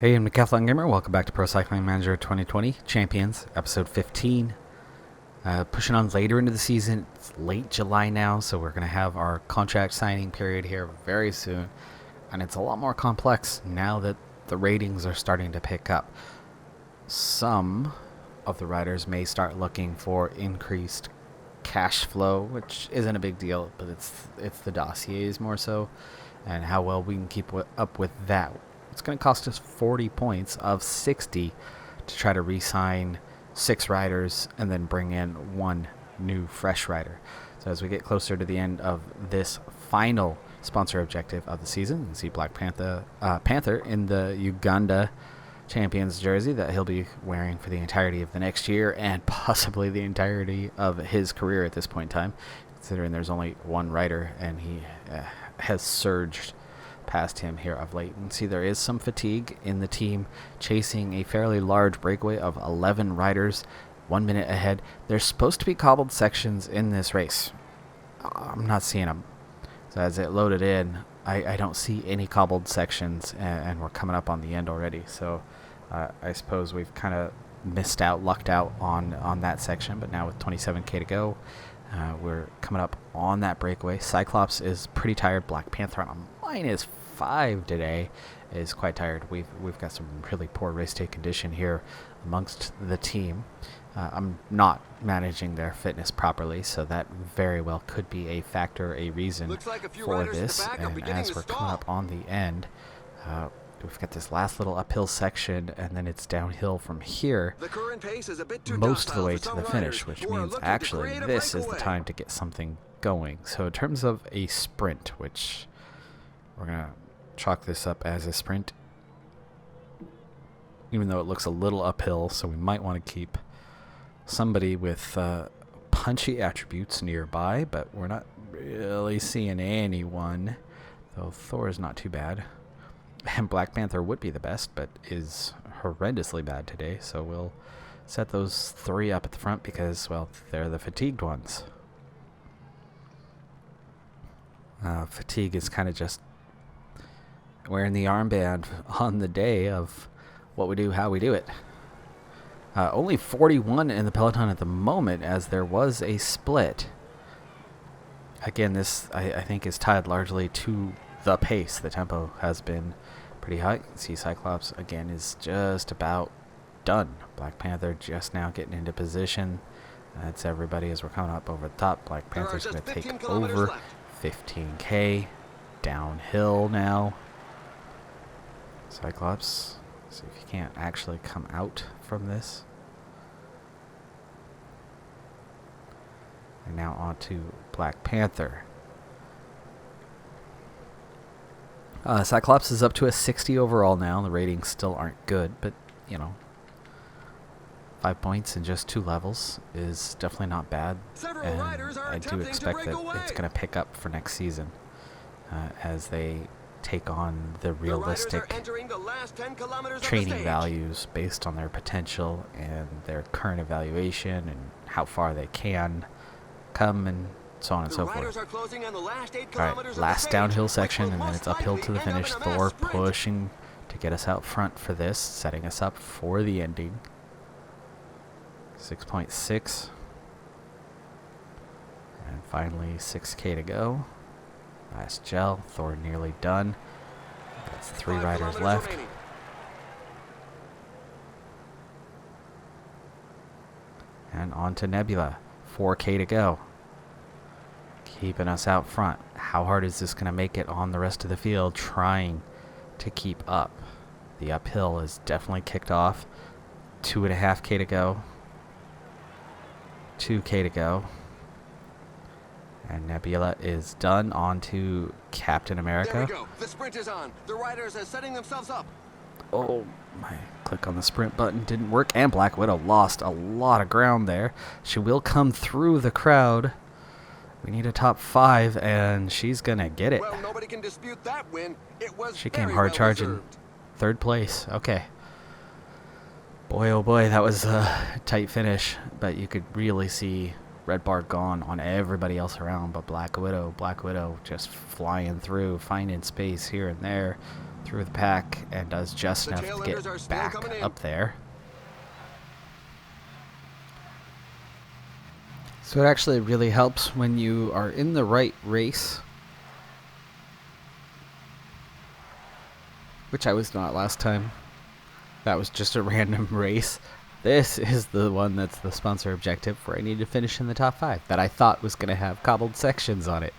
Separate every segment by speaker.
Speaker 1: Hey, I'm Decathlon Gamer. Welcome back to Pro Cycling Manager 2020 Champions, episode 15. Pushing on later into the season. It's late July now, so we're going to have our contract signing period here very soon. And it's a lot more complex now that the ratings are starting to pick up. Some of the riders may start looking for increased cash flow, which isn't a big deal, but it's the dossiers more so, and how well we can keep up with that. It's going to cost us 40 points of 60 to try to re-sign 6 riders and then bring in 1 new fresh rider. So as we get closer to the end of this final sponsor objective of the season, you can see Black Panther in the Uganda Champions jersey that he'll be wearing for the entirety of the next year and possibly the entirety of his career at this point in time, considering there's only 1 rider and he has surged past him here of late. You can see there is some fatigue in the team, chasing a fairly large breakaway of 11 riders, 1 minute ahead. There's supposed to be cobbled sections in this race. I'm not seeing them. So as it loaded in, I don't see any cobbled sections, and we're coming up on the end already. So I suppose we've kind of lucked out on that section, but now with 27k to go, we're coming up on that breakaway. Cyclops is pretty tired. Black Panther on a -5 today is quite tired. We've got some really poor race day condition here amongst the team. I'm not managing their fitness properly, so that very well could be a factor, a reason for this. And as we're coming up on the end, we've got this last little uphill section, and then it's downhill from here most of the way to the finish, which means actually this is the time to get something going. So in terms of a sprint, which we're going to chalk this up as a sprint, even though it looks a little uphill, so we might want to keep somebody with punchy attributes nearby, but we're not really seeing anyone, though Thor is not too bad. And Black Panther would be the best, but is horrendously bad today, so we'll set those 3 up at the front because, well, they're the fatigued ones. Fatigue is kind of just wearing the armband on the day of what we do, how we do it. Only 41 in the peloton at the moment, as there was a split. Again, this I think is tied largely to the pace. The tempo has been pretty high. You can see Cyclops again is just about done. Black Panther just now getting into position. That's everybody as we're coming up over the top. Black Panther's going to take over. 15k downhill now. Cyclops, see if you can't actually come out from this. And now on to Black Panther. Cyclops is up to a 60 overall now. The ratings still aren't good, but, you know, 5 points in just 2 levels is definitely not bad. And I do expect that it's going to pick up for next season as they take on the realistic training values based on their potential and their current evaluation and how far they can come and so on and so forth. Alright, last downhill section, and then it's uphill to the finish. Thor pushing to get us out front for this, setting us up for the ending. 6.6. And finally 6k to go. Last gel. Thor nearly done. That's 3 riders left. And on to Nebula. 4k to go. Keeping us out front. How hard is this going to make it on the rest of the field trying to keep up? The uphill is definitely kicked off. 2.5k to go. 2k to go. And Nebula is done. On to Captain America.
Speaker 2: There we go. The sprint is on. The riders are setting themselves up.
Speaker 1: Oh, my click on the sprint button didn't work. And Black Widow lost a lot of ground there. She will come through the crowd. We need a top 5, and she's going to get it.
Speaker 2: Well, nobody can dispute that win. It was
Speaker 1: she came hard charging. 3rd place. Okay. Boy, oh boy, that was a tight finish. But you could really see red bar gone on everybody else around. But Black Widow just flying through, finding space here and there. through the pack and does just
Speaker 2: The
Speaker 1: enough to
Speaker 2: tail enders are
Speaker 1: get
Speaker 2: still
Speaker 1: back
Speaker 2: coming in.
Speaker 1: up there. So it actually really helps when you are in the right race, which I was not last time. That was just a random race. This is the one that's the sponsor objective where I need to finish in the top 5 that I thought was going to have cobbled sections on it.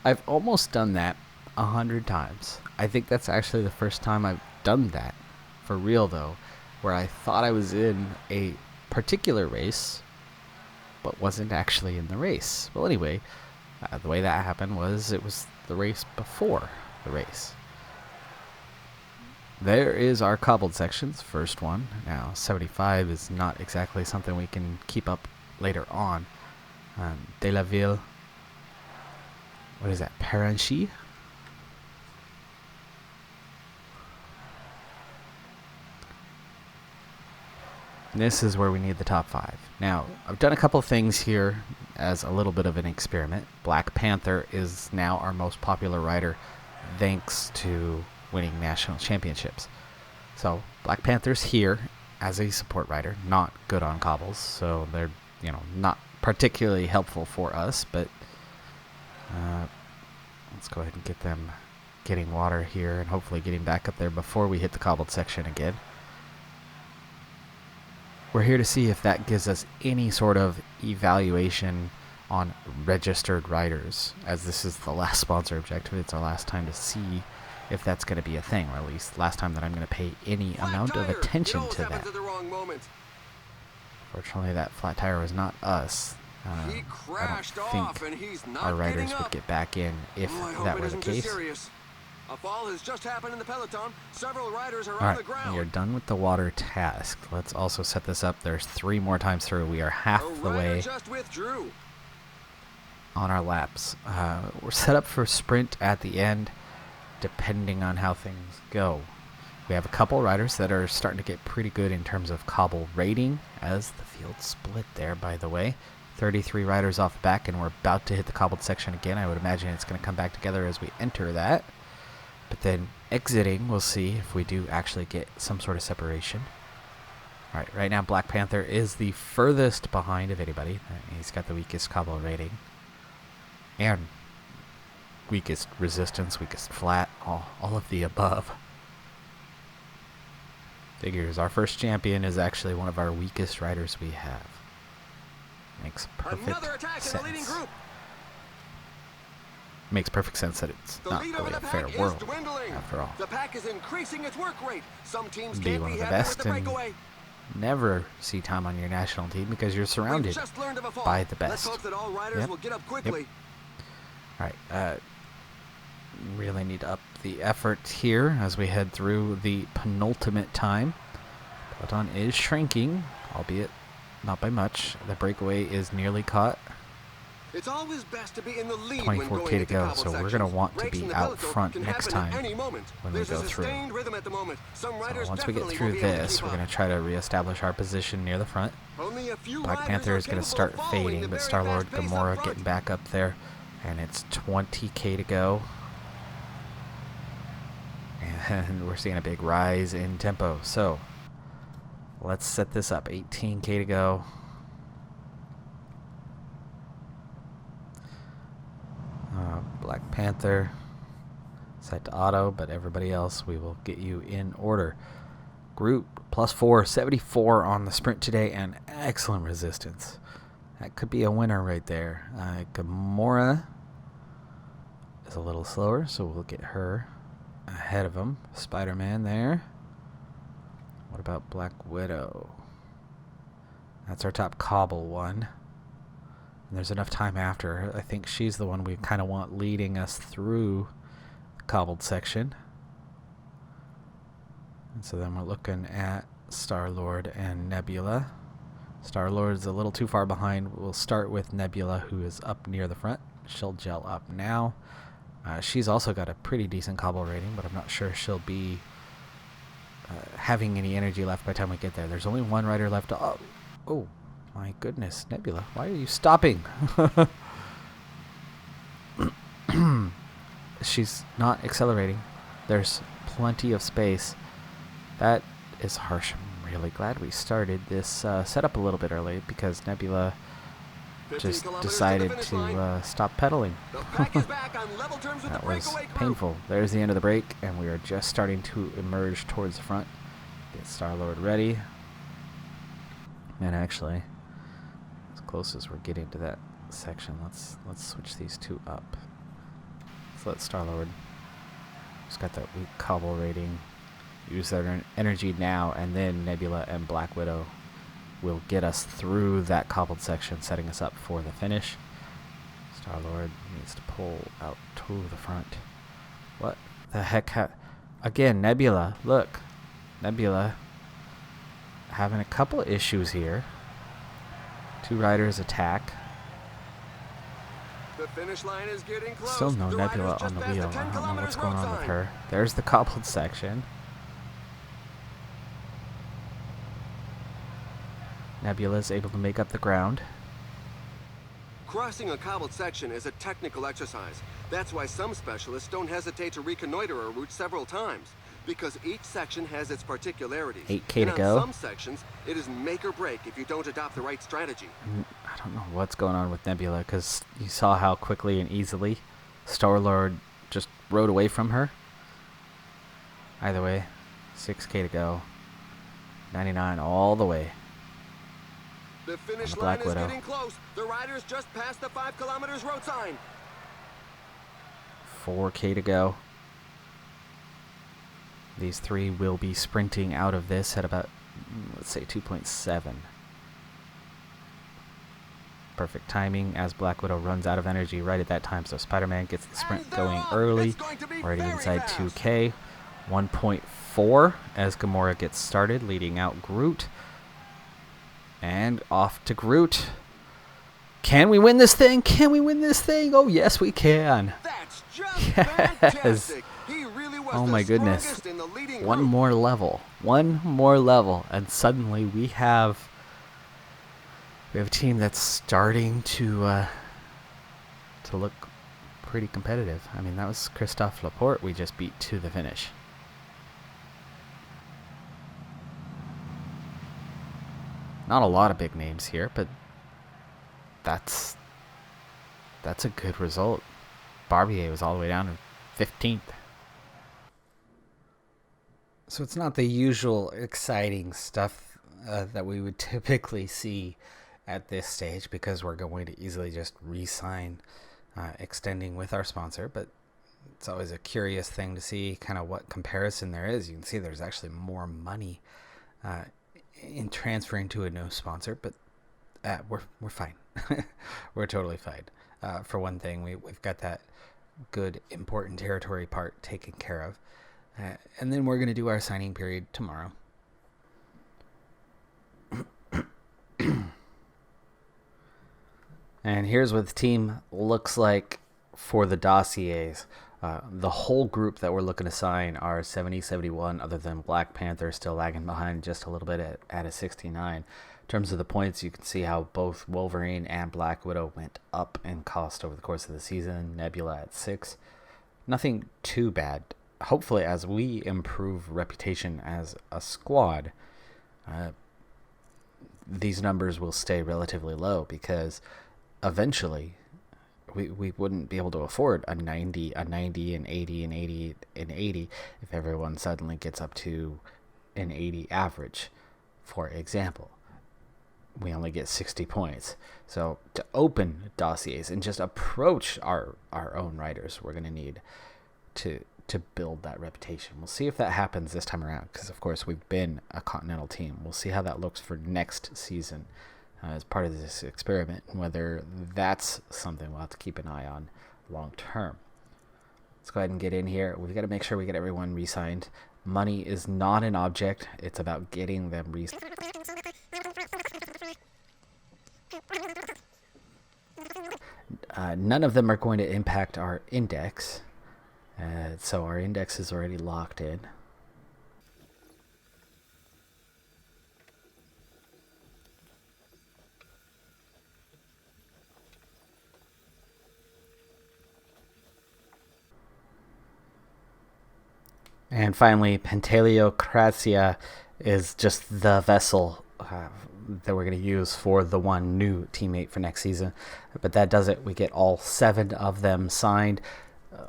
Speaker 1: I've almost done that 100 times. I think that's actually the first time I've done that, for real though, where I thought I was in a particular race, but wasn't actually in the race. Well, anyway, the way that happened was it was the race before the race. There is our cobbled sections, first one. Now, 75 is not exactly something we can keep up later on. De la Ville. What is that? Paranchy? This is where we need the top 5. Now, I've done a couple things here as a little bit of an experiment. Black Panther is now our most popular rider thanks to winning national championships. So Black Panther's here as a support rider, not good on cobbles, so they're not particularly helpful for us, but let's go ahead and get them getting water here and hopefully getting back up there before we hit the cobbled section again. We're here to see if that gives us any sort of evaluation on registered riders, as this is the last sponsor objective. It's our last time to see if that's going to be a thing, or at least last time that I'm going to pay any amount of attention to that. Fortunately, that flat tire was not us.
Speaker 2: He crashed
Speaker 1: I don't
Speaker 2: off and
Speaker 1: think
Speaker 2: he's not
Speaker 1: our riders
Speaker 2: getting
Speaker 1: would
Speaker 2: up.
Speaker 1: get back in if that were the case.
Speaker 2: Serious. A fall has just happened in the peloton. Several riders are on
Speaker 1: Alright,
Speaker 2: the ground.
Speaker 1: we are done with the water task. Let's also set this up. There's 3 more times through. We are half
Speaker 2: A
Speaker 1: the
Speaker 2: rider
Speaker 1: way
Speaker 2: just withdrew.
Speaker 1: on our laps. We're set up for sprint at the end, depending on how things go. We have a couple riders that are starting to get pretty good in terms of cobble rating, as the field split there, by the way. 33 riders off the back, and we're about to hit the cobbled section again. I would imagine it's going to come back together as we enter that. But then exiting, we'll see if we do actually get some sort of separation. Alright, right now Black Panther is the furthest behind of anybody. He's got the weakest cobble rating. And weakest resistance, weakest flat, all of the above. Figures, our first champion is actually one of our weakest riders we have. Makes perfect
Speaker 2: Another attack in the leading
Speaker 1: sense.
Speaker 2: group.
Speaker 1: Makes perfect sense that it's
Speaker 2: The
Speaker 1: not
Speaker 2: lead
Speaker 1: really
Speaker 2: over
Speaker 1: a
Speaker 2: the
Speaker 1: fair
Speaker 2: pack
Speaker 1: world,
Speaker 2: is dwindling.
Speaker 1: after all.
Speaker 2: The pack is increasing its work rate. Some teams
Speaker 1: Be
Speaker 2: can't
Speaker 1: one
Speaker 2: be
Speaker 1: of the
Speaker 2: happy
Speaker 1: best
Speaker 2: with the
Speaker 1: and
Speaker 2: breakaway.
Speaker 1: never see time on your national team because you're
Speaker 2: We've
Speaker 1: surrounded
Speaker 2: just learned of a fall.
Speaker 1: by the
Speaker 2: Let's
Speaker 1: best.
Speaker 2: hope that all riders
Speaker 1: Yep.
Speaker 2: will get up quickly.
Speaker 1: Alright, really need to up the effort here as we head through the penultimate time. Peloton is shrinking, albeit not by much. The breakaway is nearly caught.
Speaker 2: It's always best to be in the lead
Speaker 1: 24K
Speaker 2: when going
Speaker 1: to
Speaker 2: into
Speaker 1: go,
Speaker 2: cobbled
Speaker 1: so we're
Speaker 2: sections.
Speaker 1: gonna want to
Speaker 2: Breaks
Speaker 1: be
Speaker 2: in the
Speaker 1: out
Speaker 2: peloton
Speaker 1: front
Speaker 2: can
Speaker 1: next
Speaker 2: happen at
Speaker 1: time
Speaker 2: any moment.
Speaker 1: when we
Speaker 2: There's
Speaker 1: go
Speaker 2: a
Speaker 1: through.
Speaker 2: sustained rhythm at the moment. Some riders
Speaker 1: So once we get
Speaker 2: definitely
Speaker 1: through
Speaker 2: won't be able to
Speaker 1: this,
Speaker 2: keep
Speaker 1: we're
Speaker 2: up.
Speaker 1: going to try to reestablish our position near the front.
Speaker 2: Only a few
Speaker 1: Black
Speaker 2: riders
Speaker 1: Panther
Speaker 2: are
Speaker 1: is going to
Speaker 2: capable of
Speaker 1: start
Speaker 2: following
Speaker 1: fading,
Speaker 2: the
Speaker 1: but
Speaker 2: very
Speaker 1: Star-Lord
Speaker 2: fast pace up
Speaker 1: Gamora
Speaker 2: front.
Speaker 1: getting back up there, and it's 20K to go. And we're seeing a big rise in tempo. So let's set this up. 18K to go. Black Panther set to auto, but everybody else, we will get you in order. Group +4, 74 on the sprint today, and excellent resistance. That could be a winner right there. Gamora is a little slower, so we'll get her ahead of him. Spider-Man there. What about Black Widow? That's our top cobble one. And there's enough time after. I think she's the one we kind of want leading us through the cobbled section. And so then we're looking at Star-Lord and Nebula. Star-Lord's a little too far behind. We'll start with Nebula, who is up near the front. She'll gel up now. She's also got a pretty decent cobble rating, but I'm not sure she'll be having any energy left by the time we get there. There's only one rider left. Oh, my goodness, Nebula, why are you stopping? She's not accelerating. There's plenty of space. That is harsh. I'm really glad we started this setup a little bit early because Nebula
Speaker 2: 15
Speaker 1: just
Speaker 2: kilometers
Speaker 1: decided
Speaker 2: to the finish
Speaker 1: to
Speaker 2: line.
Speaker 1: stop pedaling.
Speaker 2: The pack is back on level terms with the
Speaker 1: That was
Speaker 2: breakaway crew.
Speaker 1: painful. There's the end of the break, and we are just starting to emerge towards the front. Get Star-Lord ready. And actually, as close as we're getting to that section, let's switch these two up. Let's let Star-Lord, who's got that weak cobble rating, use their energy now, and then Nebula and Black Widow will get us through that cobbled section, setting us up for the finish. Star-Lord needs to pull out to the front. What the heck? Again, Nebula. Look. Nebula having a couple issues here. Two riders attack.
Speaker 2: The finish line is getting close.
Speaker 1: Still no
Speaker 2: The
Speaker 1: Nebula
Speaker 2: riders
Speaker 1: on
Speaker 2: just
Speaker 1: the
Speaker 2: passed
Speaker 1: wheel.
Speaker 2: 10
Speaker 1: I don't know what's
Speaker 2: kilometers
Speaker 1: going on
Speaker 2: road
Speaker 1: with
Speaker 2: sign.
Speaker 1: her. There's the cobbled section. Nebula is able to make up the ground.
Speaker 2: Crossing a cobbled section is a technical exercise. That's why some specialists don't hesitate to reconnoiter a route several times, because each section has its particularities.
Speaker 1: 8K to
Speaker 2: and
Speaker 1: go.
Speaker 2: on some sections, it is make or break if you don't adopt the right strategy.
Speaker 1: I don't know what's going on with Nebula, because you saw how quickly and easily Star-Lord just rode away from her. Either way, 6K to go. 99 all the way.
Speaker 2: The finish
Speaker 1: the
Speaker 2: line
Speaker 1: Black
Speaker 2: is
Speaker 1: Widow.
Speaker 2: getting close. The riders just passed the 5 kilometers road sign.
Speaker 1: 4K to go. These three will be sprinting out of this at about, let's say, 2.7. Perfect timing as Black Widow runs out of energy right at that time, so Spider-Man gets the sprint
Speaker 2: And they're
Speaker 1: going
Speaker 2: off.
Speaker 1: early.
Speaker 2: It's going to be
Speaker 1: Already
Speaker 2: very
Speaker 1: inside
Speaker 2: fast.
Speaker 1: 2K. 1.4 as Gamora gets started, leading out Groot. And off to Groot. Can we win this thing? Can we win this thing? Oh, yes, we can.
Speaker 2: That's just
Speaker 1: Yes.
Speaker 2: fantastic. He really was
Speaker 1: Oh
Speaker 2: the
Speaker 1: my goodness.
Speaker 2: strongest in the leading
Speaker 1: One
Speaker 2: group.
Speaker 1: more level. One more level. And suddenly we have a team that's starting to look pretty competitive. I mean, that was Christophe Laporte we just beat to the finish. Not a lot of big names here, but that's a good result. Barbier was all the way down to 15th. So it's not the usual exciting stuff that we would typically see at this stage, because we're going to easily just re-sign extending with our sponsor, but it's always a curious thing to see kind of what comparison there is. You can see there's actually more money in transferring to a no sponsor, but we're fine. We're totally fine. For one thing, we've got that good important territory part taken care of, and then we're going to do our signing period tomorrow. And here's what the team looks like for the dossiers. The whole group that we're looking to sign are 70-71, other than Black Panther still lagging behind just a little bit at a 69. In terms of the points, you can see how both Wolverine and Black Widow went up in cost over the course of the season. Nebula at 6. Nothing too bad. Hopefully, as we improve reputation as a squad, these numbers will stay relatively low, because eventually we wouldn't be able to afford a 90, an 80, an 80, an 80 if everyone suddenly gets up to an 80 average, for example. We only get 60 points. So to open dossiers and just approach our own writers, we're going to need to build that reputation. We'll see if that happens this time around, because of course we've been a continental team. We'll see how that looks for next season as part of this experiment, and whether that's something we'll have to keep an eye on long term. Let's go ahead and get in here. We've got to make sure we get everyone re-signed. Money is not an object. It's about getting them re-signed. None of them are going to impact our index. So our index is already locked in. And finally, Pantaleocracia is just the vessel that we're going to use for the one new teammate for next season. But that does it. We get all 7 of them signed.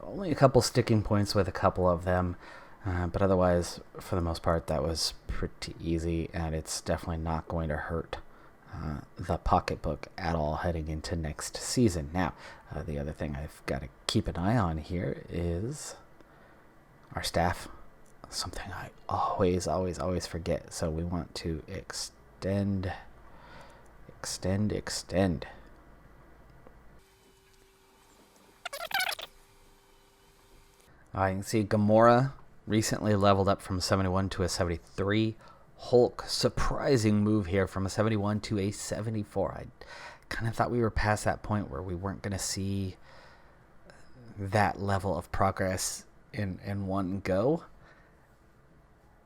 Speaker 1: Only a couple sticking points with a couple of them. But otherwise, for the most part, that was pretty easy. And it's definitely not going to hurt the pocketbook at all heading into next season. Now, the other thing I've got to keep an eye on here is our staff. Something I always forget. So we want to extend. I can see Gamora recently leveled up from 71 to a 73. Hulk, surprising move here from a 71 to a 74. I kind of thought we were past that point where we weren't going to see that level of progress in one go.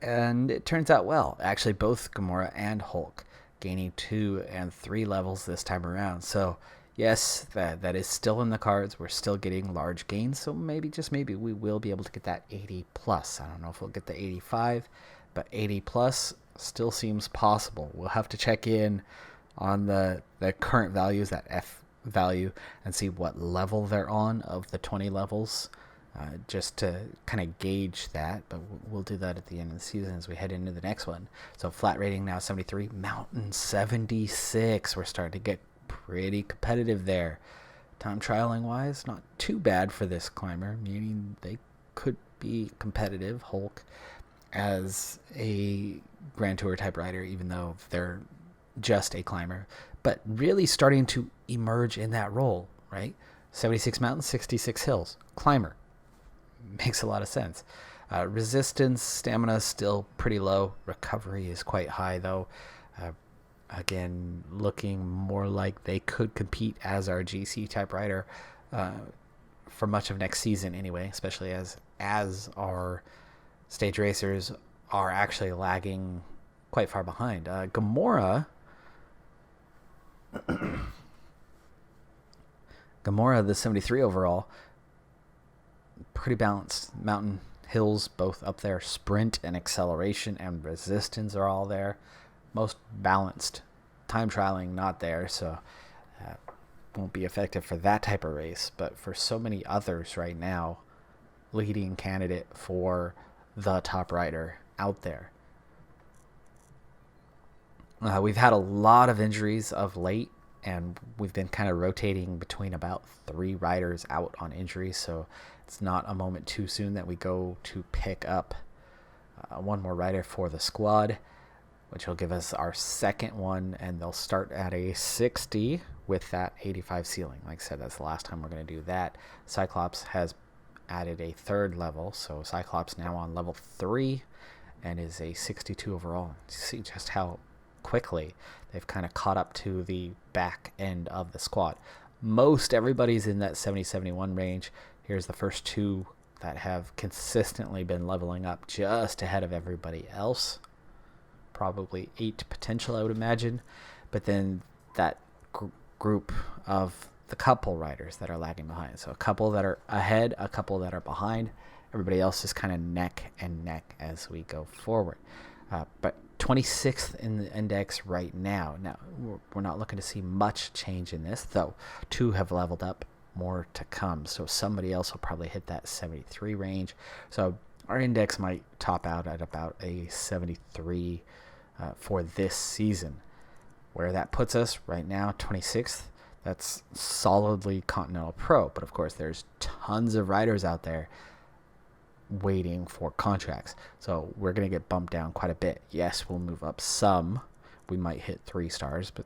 Speaker 1: And it turns out well. Actually, both Gamora and Hulk gaining 2 and 3 levels this time around. So, yes, that is still in the cards. We're still getting large gains. So maybe, just maybe, we will be able to get that 80 plus. I don't know if we'll get the 85, but 80 plus still seems possible. We'll have to check in on the current values, that F value, and see what level they're on of the 20 levels. Just to kind of gauge that, but we'll do that at the end of the season as we head into the next one. So flat rating now 73, mountain 76. We're starting to get pretty competitive there. Time trialing wise, not too bad for this climber, meaning they could be competitive. Hulk as a Grand Tour type rider, even though they're just a climber, but really starting to emerge in that role, right? 76 mountains, 66 hills, climber. Makes a lot of sense. Resistance, stamina still pretty low. Recovery is quite high, though. Again, looking more like they could compete as our GC type rider for much of next season anyway, especially as our stage racers are actually lagging quite far behind. Gamora, the 73 overall, pretty balanced. Mountain, hills, both up there. Sprint and acceleration and resistance are all there. Most balanced. Time trialing not there, so won't be effective for that type of race. But for so many others right now, leading candidate for the top rider out there. We've had a lot of injuries of late, and we've been kind of rotating between about 3 riders out on injury, so it's not a moment too soon that we go to pick up one more rider for the squad, which will give us our second one, and they'll start at a 60 with that 85 ceiling. Like I said, that's the last time we're going to do that. Cyclops has added a 3rd level, so Cyclops now on level 3 and is a 62 overall. See just how quickly they've kind of caught up to the back end of the squad. Most everybody's in that 70-71 range. Here's the first 2 that have consistently been leveling up just ahead of everybody else. Probably 8 potential, I would imagine. But then that group of the couple riders that are lagging behind. So a couple that are ahead, a couple that are behind. Everybody else is kind of neck and neck as we go forward. But 26th in the index right now. Now, we're not looking to see much change in this, though 2 have leveled up, more to come. So somebody else will probably hit that 73 range. So our index might top out at about a 73 for this season. Where that puts us right now, 26th, that's solidly Continental Pro. But of course, there's tons of riders out there waiting for contracts. So we're going to get bumped down quite a bit. Yes, we'll move up some. We might hit 3 stars, but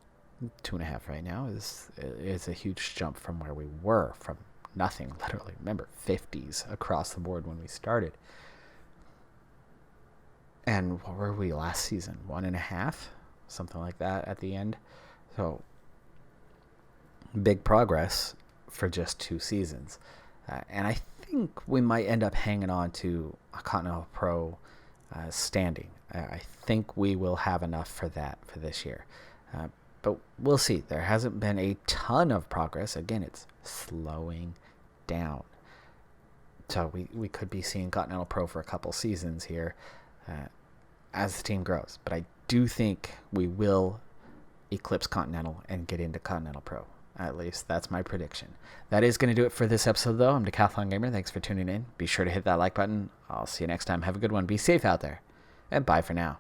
Speaker 1: 2.5 right now is a huge jump from where we were, from nothing, literally. Remember, 50s across the board when we started. And what were we last season? 1.5? Something like that at the end. So big progress for just 2 seasons. And I think we might end up hanging on to a Continental Pro standing. I think we will have enough for that for this year. But we'll see. There hasn't been a ton of progress. Again, it's slowing down. So we could be seeing Continental Pro for a couple seasons here as the team grows. But I do think we will eclipse Continental and get into Continental Pro. At least that's my prediction. That is going to do it for this episode, though. I'm Decathlon Gamer. Thanks for tuning in. Be sure to hit that like button. I'll see you next time. Have a good one. Be safe out there. And bye for now.